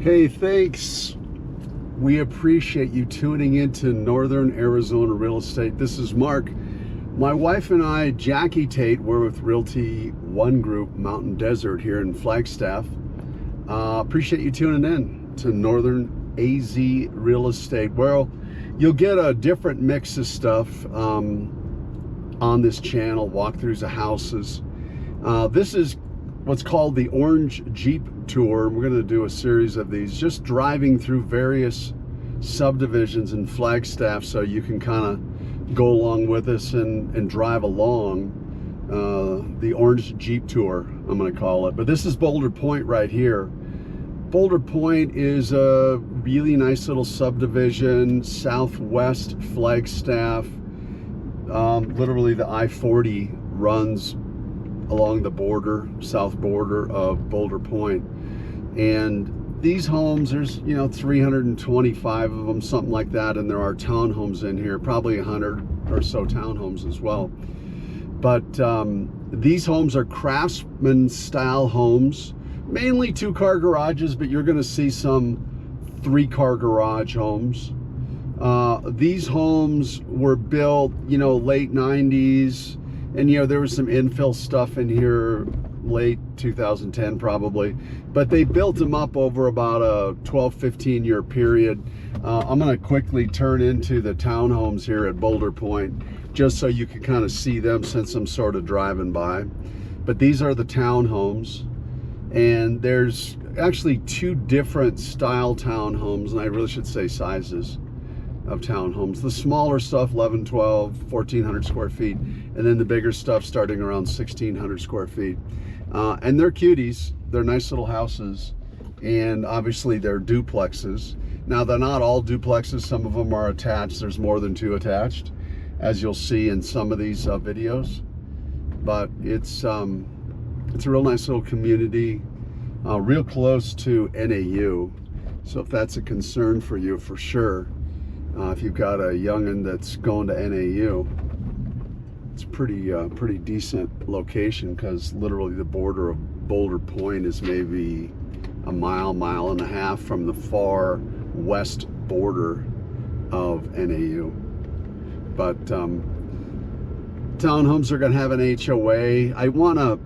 Hey, thanks. We appreciate you tuning into Northern Arizona Real Estate. This is Mark. My wife and I, Jackie Tate, we're with Realty One Group Mountain Desert here in Flagstaff. Appreciate you tuning in to Northern AZ Real Estate. Well, you'll get a different mix of stuff on this channel, walkthroughs of houses. This is what's called the Orange Jeep Tour. We're going to do a series of these, just driving through various subdivisions in Flagstaff, so you can kind of go along with us and drive along the Orange Jeep Tour, I'm going to call it. But this is Boulder Point right here. Boulder Point is a really nice little subdivision, southwest Flagstaff. Literally the I-40 runs along the border, south border of Boulder Point. And these homes, there's 325 of them, something like that, and there are townhomes in here, probably 100 or so townhomes as well. But these homes are craftsman style homes, mainly 2-car garages, but you're going to see some 3-car garage homes. These homes were built, late 90s, and there was some infill stuff in here, late 2010 probably, but they built them up over about a 12-15 year period. I'm going to quickly turn into the townhomes here at Boulder Point, just so you can kind of see them since I'm sort of driving by. But these are the townhomes, and there's actually 2 different style townhomes, and I really should say sizes of townhomes. The smaller stuff, 11, 12, 1,400 square feet, and then the bigger stuff starting around 1,600 square feet. And they're cuties. They're nice little houses, and obviously they're duplexes. Now, they're not all duplexes. Some of them are attached. There's more than 2 attached, as you'll see in some of these videos. But it's a real nice little community, real close to NAU. So if that's a concern for you, for sure, if you've got a youngin' that's going to NAU, it's pretty decent location, because literally the border of Boulder Point is maybe a mile and a half from the far west border of NAU. But townhomes are going to have an HOA. I want to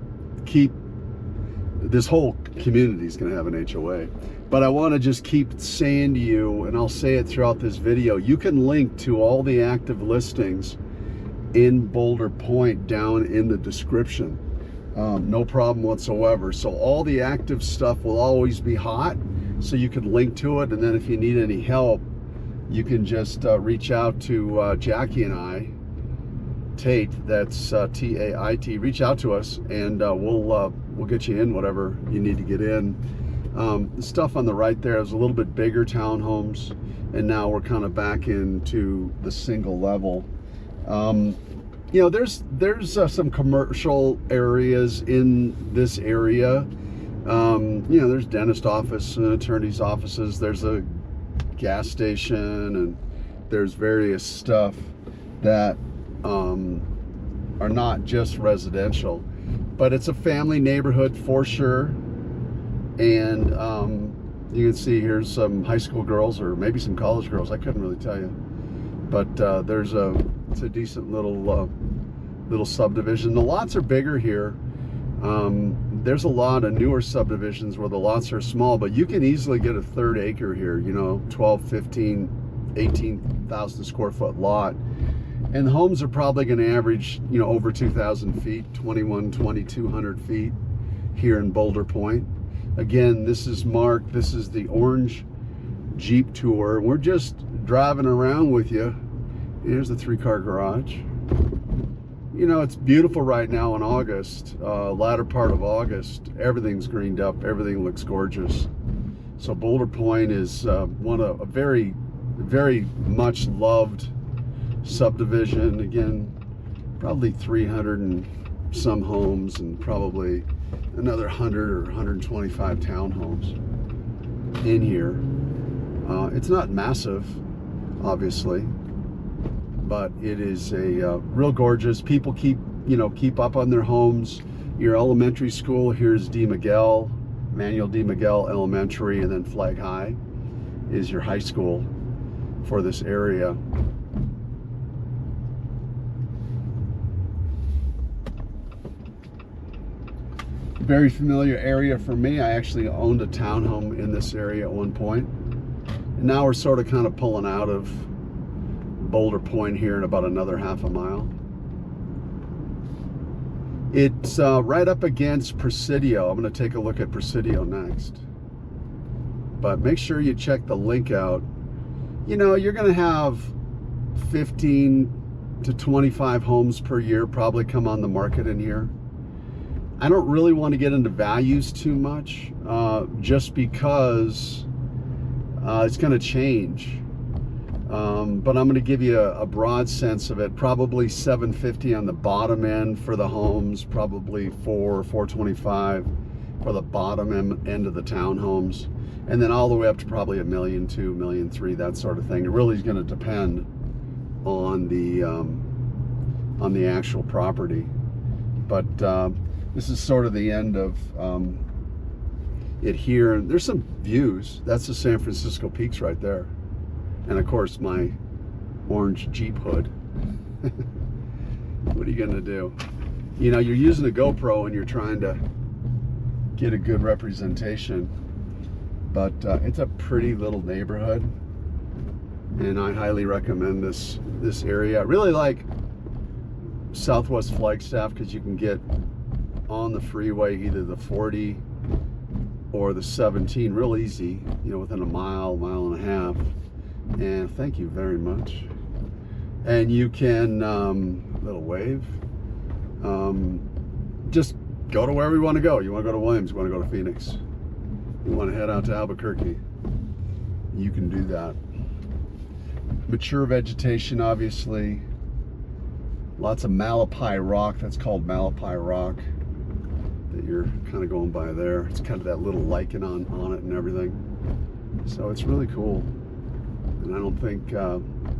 keep, this whole community is going to have an HOA. But I want to just keep saying to you, and I'll say it throughout this video, you can link to all the active listings in Boulder Point down in the description. No problem whatsoever. So all the active stuff will always be hot, so you can link to it, and then if you need any help, you can just reach out to Jackie and I, Tate, that's T-A-I-T, reach out to us, and we'll get you in whatever you need to get in. The stuff on the right there is a little bit bigger townhomes, and now we're kind of back into the single level. There's some commercial areas in this area. There's dentist office and attorney's offices. There's a gas station, and there's various stuff that are not just residential, but it's a family neighborhood for sure. And you can see here's some high school girls, or maybe some college girls, I couldn't really tell you. But it's a decent little subdivision. The lots are bigger here. There's a lot of newer subdivisions where the lots are small, but you can easily get a 1/3 acre here, 12, 15, 18,000 square foot lot. And the homes are probably going to average, over 2,000 feet, 2,200 feet here in Boulder Point. Again, this is Mark. This is the Orange Jeep Tour. We're just driving around with you. Here's the 3-car garage. It's beautiful right now in August, latter part of August. Everything's greened up. Everything looks gorgeous. So Boulder Point is a very, very much loved subdivision. Again, probably 300 and some homes, and probably another 100 or 125 townhomes in here. It's not massive, obviously, but it is a real gorgeous. People keep up on their homes. Your elementary school, here's D. Miguel Manuel D. Miguel Elementary, and then Flag High is your high school for this area. Very familiar area for me. I actually owned a townhome in this area at one point. And now we're sort of kind of pulling out of Boulder Point here in about another half a mile. It's right up against Presidio. I'm going to take a look at Presidio next. But make sure you check the link out. You know, you're going to have 15 to 25 homes per year probably come on the market in here. I don't really want to get into values too much, just because it's going to change. But I'm going to give you a broad sense of it. Probably 750 on the bottom end for the homes, probably 425 for the bottom end of the townhomes, and then all the way up to probably $1.2 million, $1.3 million, that sort of thing. It really is going to depend on the actual property. But this is sort of the end of it here. There's some views. That's the San Francisco Peaks right there. And of course, my orange Jeep hood. What are you gonna do? You know, you're using a GoPro and you're trying to get a good representation, but it's a pretty little neighborhood, and I highly recommend this area. I really like Southwest Flagstaff because you can get on the freeway, either the 40 or the 17, real easy, you know, within a mile and a half. And thank you very much. And you can, little wave, just go to wherever you want to go. You want to go to Williams, you want to go to Phoenix, you want to head out to Albuquerque, you can do that. Mature vegetation, obviously. Lots of Malapai rock, that's called Malapai rock, that you're kind of going by there. It's kind of that little lichen on it and everything. So it's really cool. And I don't think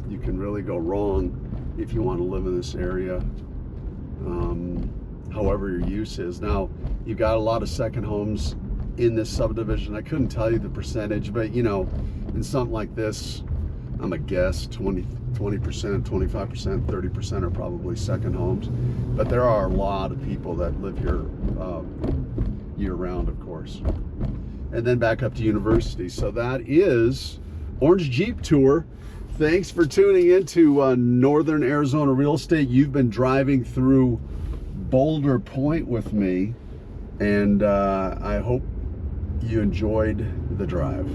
you can really go wrong if you want to live in this area, however your use is. Now, you've got a lot of second homes in this subdivision. I couldn't tell you the percentage, but you know, in something like this, I'm a guess 20%, 25%, 30% are probably second homes. But there are a lot of people that live here year-round, of course. And then back up to University. So that is Orange Jeep Tour. Thanks for tuning in to Northern Arizona Real Estate. You've been driving through Boulder Point with me, and I hope you enjoyed the drive.